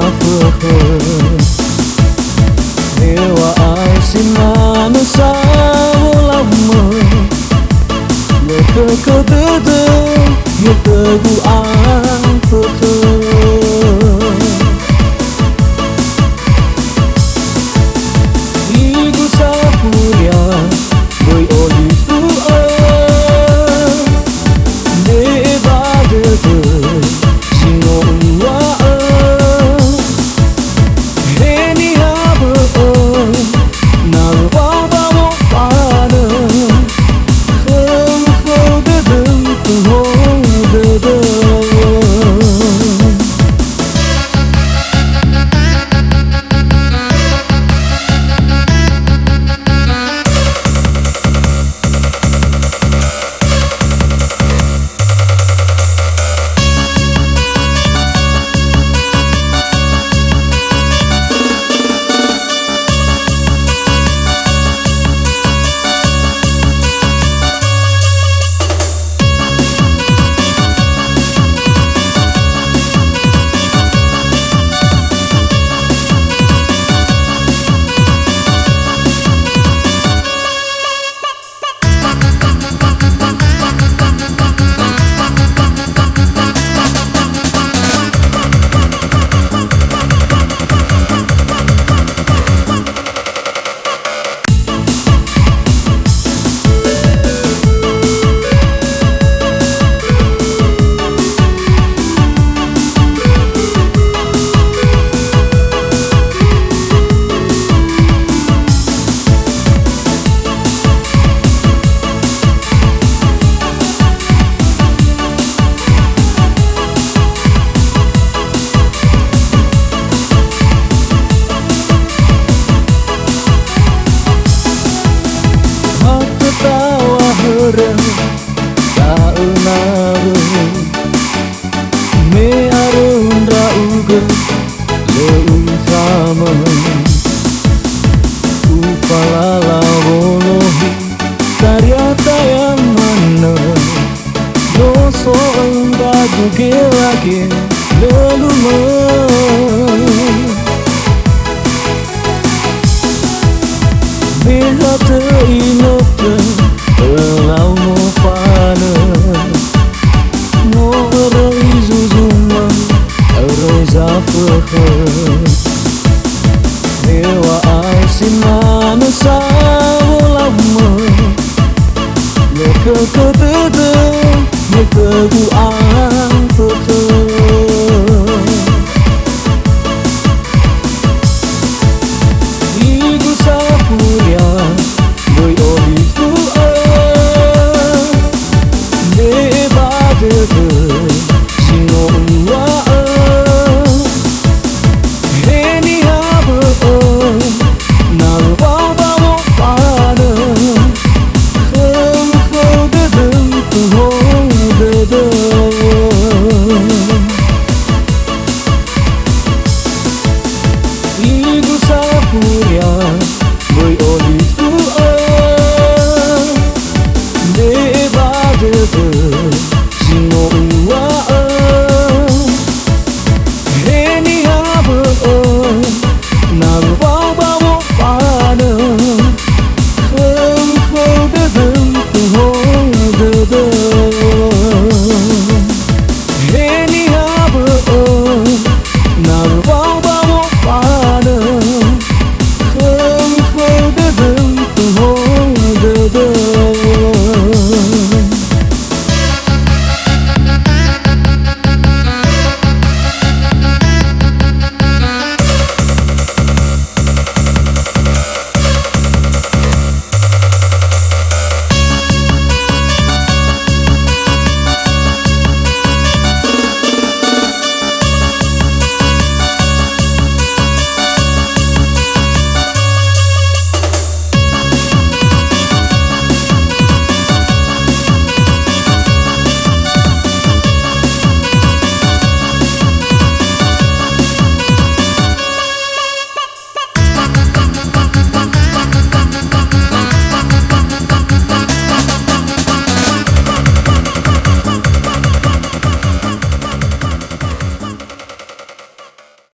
zafahar Dewa ai xin mana sao lama Leka kau dede Ye tebu ang fahar Igu sapuria Boy oli fua Neba dede Sino ua Heni haba Narwaba mo pana Kham khau dede Tuho dede Me arun rauga leun sama Ufalala wolohi karyata yang mana No soang bagu gelake leluma Behata inota Elau mo fana Mo aray zuzuma Aray zafahar Dewa ay simana sa lama Leka kadada Ye tebu ang fahar Igu sapuria Boy oli fua Neba dede Sino ua Heni haba Narwaba mo pana Kham khau dede Tuho dede Igu sapuria